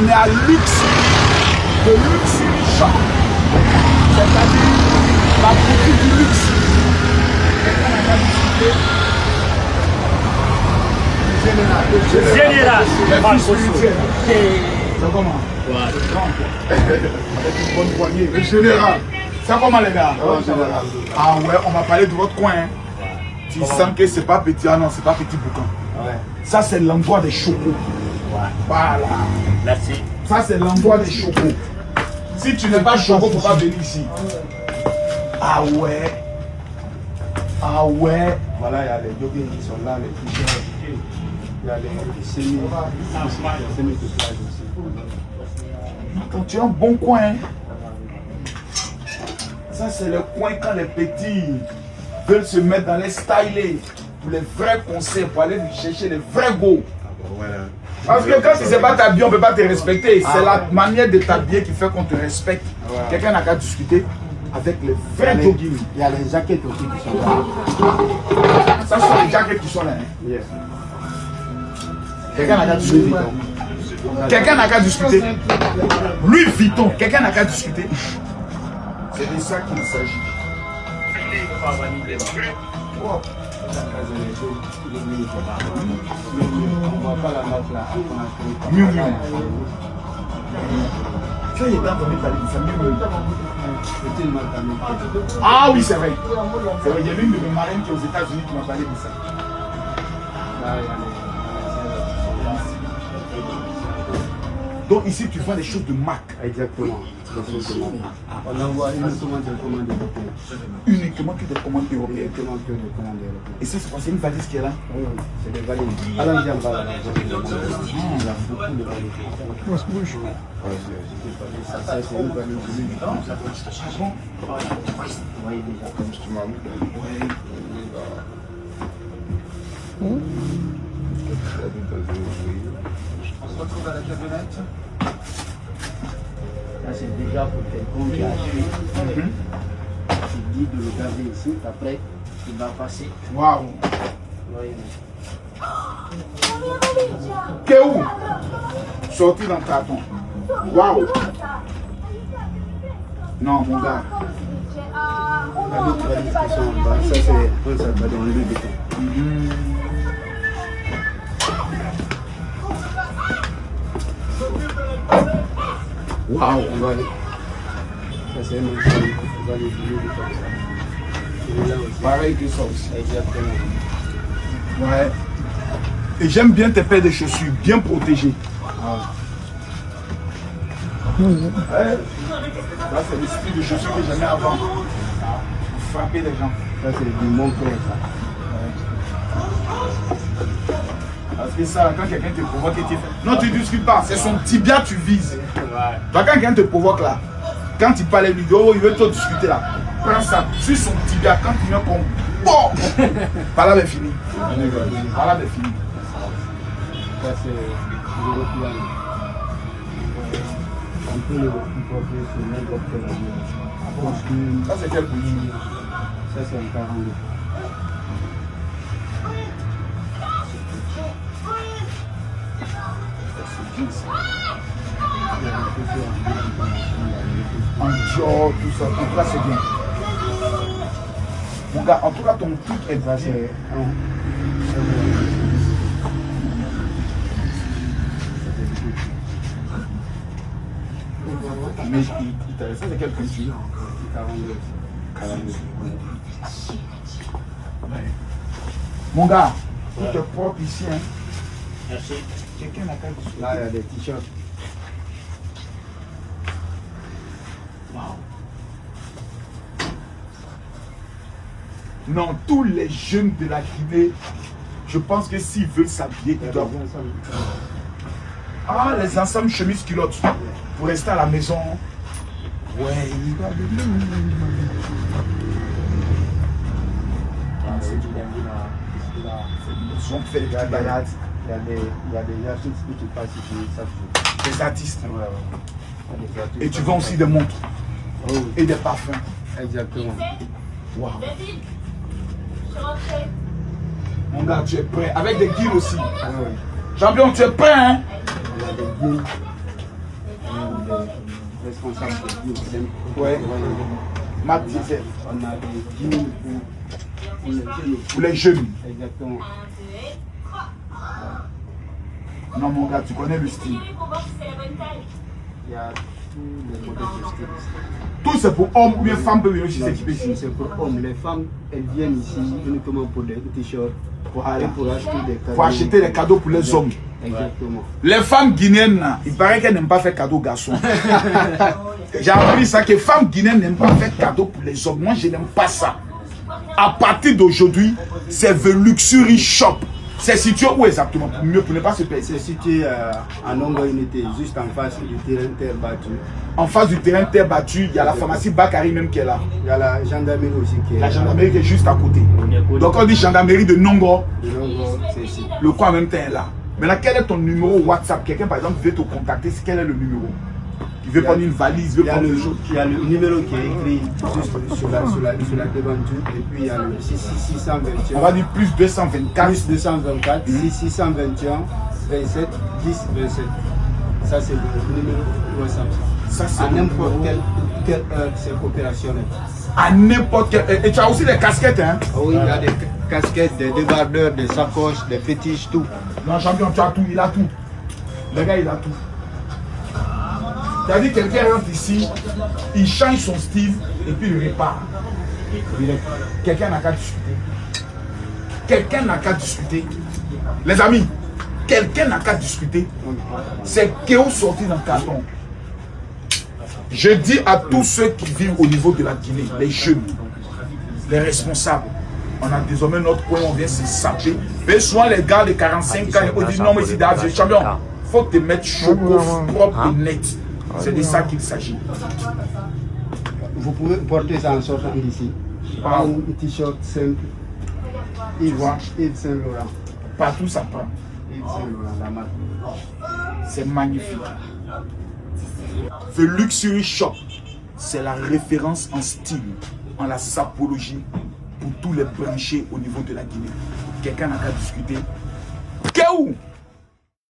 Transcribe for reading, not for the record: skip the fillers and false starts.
On est à luxe, de luxury shop. C'est-à-dire la boutique du luxe. Quelqu'un n'a pas discuté. Général. C'est comment? Avec une bonne poignée. Le général. C'est comment les gars? Ah ouais, on va parler de votre coin. Hein. Tu sens que c'est pas petit. Ah non, c'est pas petit boucan. Ouais. Ça c'est l'endroit des chocos. Ouais. Voilà. Merci. Ça c'est l'endroit des chocos. Si tu n'es pas choco, faut pas venir ici. Ah ouais. Ah ouais. Voilà, il y a les jogging qui sont là, les t-shirts. Il y a les semis de plage aussi. Tu as un bon coin. Hein. Ça, c'est le coin quand les petits veulent se mettre dans les stylés pour les vrais concerts, pour aller chercher les vrais go. Voilà. Parce que quand tu ne sais pas t'habiller, on ne peut pas te respecter. C'est la manière de t'habiller qui fait qu'on te respecte. Quelqu'un n'a qu'à discuter avec les vrais jogging. Il y a les jaquettes aussi qui sont là. Ça, sont les jaquettes qui sont là. Hein. Yes. Quelqu'un n'a qu'à discuter. Quelqu'un n'a qu'à discuter. Louis Vuitton, quelqu'un n'a qu'à discuter. C'est de ça qu'il s'agit. On voit pas la marque là. Mieux, mieux. Ça, il est en train de parler de ça. Ah oui, c'est vrai. C'est vrai, il y a une de mes marraines qui est aux États-Unis qui m'a parlé de ça. Donc ici, tu vois des choses de marque. Exactement. On envoie uniquement des commandes européennes. Uniquement que des commandes européennes. Uniquement que des commandes européennes. Et ça, c'est quoi? C'est une valise qui est là? Oui, c'est des valises. Alors, j'aime pas la valise. Il y a beaucoup de valises. Ça, c'est une valise. Ah bon? Oui, déjà. On se retrouve à la camionnette. Ça, c'est déjà pour quelqu'un qui a acheté. Tu dis de le garder ici, après, il va passer. Waouh! Oui. T'es où? Sorti dans le carton. Waouh! Non, mon gars. Il y a d'autres valises qui sont en bas. Ça, c'est un sac à dos en Louis Vuitton. Waouh! Ça, c'est un autre valise de Louis Vuitton. Celui-là aussi. Pareil que ça aussi. Exactement. Ouais. Et j'aime bien tes paires de chaussures, bien protégées. Ah. Ouais. Là, c'est le style de chaussures que j'aimais avant. Pour frapper les gens. Ça, c'est du Moncler, ça. Parce que ça, quand quelqu'un te provoque, tu fais. Non, tu ne discutes pas, c'est son tibia tu vises. Quand quelqu'un te provoque là, quand il parle vidéo, il veut te discuter là. Prends ça, sur son tibia, quand tu viens comme. Bon! Par là, c'est fini. Par là, c'est fini. Ça, c'est l'Européen. On peut le porter sur n'importe quel avion. Ça, c'est quel pays? Ça, c'est un 42. En Dior, tout ça, en tout cas c'est bien. Mon gars, en tout cas ton truc est Ça, bien. c'est Mais ça c'est quel culture? 42. 42. Ouais. Mon gars, tout est propre ici. Hein. Merci. Quelqu'un n'a qu'à discuter. Là, il y a des t-shirts. Wow. Non, tous les jeunes de la Guinée, je pense que s'ils veulent s'habiller, ils doivent. Ah, les ensembles chemises culottes pour rester à la maison. Ouais, il doit on fait des petites balades. Il y a des artistes qui passent ici chaque jour. Des artistes. Ouais, ouais. Il y a des artistes. Et tu vends aussi des montres Oh, oui. et des parfums. Exactement. Waouh. Mon gars, tu es prêt. Avec des guilles aussi. Ah, oui. Champion, tu es prêt, hein? Il y a des jeans. responsable de Dieu. Ouais. Marc Diesel. On a des 10 000 pour les jeunes. Pour les jeunes. Exactement. Non, mon gars, tu connais le style. Il y a tous les modèles de style ici. Tout c'est pour hommes ou bien femmes peuvent venir aussi s'équiper ici. C'est pour hommes. Les femmes, elles viennent ici uniquement pour des t-shirts. Voilà. Et pour acheter des cadeaux. Pour acheter les cadeaux pour les hommes. Exactement. Les femmes guinéennes, il paraît qu'elles n'aiment pas faire cadeau aux garçons. J'ai appris ça, que les femmes guinéennes n'aiment pas faire cadeau pour les hommes. Moi, je n'aime pas ça. À partir d'aujourd'hui, c'est The Luxury Shop. C'est situé où exactement? Pour mieux, pour ne pas se perdre. C'est situé à Nongo Unité, juste en face du terrain terre battu. En face du terrain terre battu, il y a la pharmacie Bakary même qui est là. Il y a la gendarmerie aussi qui est La là. gendarmerie qui est juste à côté. Donc on dit gendarmerie de Nongo. De Nongo, c'est ici. Le coin en même temps est là. Maintenant, quel est ton numéro WhatsApp? Quelqu'un par exemple veut te contacter, quel est le numéro? Il veut prendre une valise, il veut prendre quelque chose. Il y a le numéro qui est écrit juste sur la devanture et puis il y a le 621. On va dire plus 224. Plus 224, 621, 27, 10, 27. Ça c'est le numéro WhatsApp. Ça, c'est À le n'importe numéro. quelle heure c'est opérationnel. À n'importe quel. Et tu as aussi des casquettes, hein? Oui, il y a des casquettes, des débardeurs, des sacoches, des fétiches, tout. Non, champion, tu as tout, il a tout. Le gars, il a tout. C'est-à-dire quelqu'un rentre ici, il change son style et puis il répare. Quelqu'un n'a qu'à discuter. Quelqu'un n'a qu'à discuter. Les amis, quelqu'un n'a qu'à discuter. C'est Kéo sorti dans le carton. Je dis à tous ceux qui vivent au niveau de la Guinée, les jeunes, les responsables, on a désormais notre coin, on vient se saper. Mais souvent les gars de 45 ans, ils disent non, mais c'est d'âge, champion, il faut te mettre chaud, propre et net. C'est de ça qu'il s'agit. Vous pouvez porter ça en sortant d'ici. Pas un t-shirt simple. Yves Saint-Laurent. Partout ça prend. Yves Saint-Laurent, la marque. C'est magnifique. The Luxury Shop, c'est la référence en style, en la sapologie pour tous les branchés au niveau de la Guinée. Quelqu'un n'a qu'à discuter. Kéou!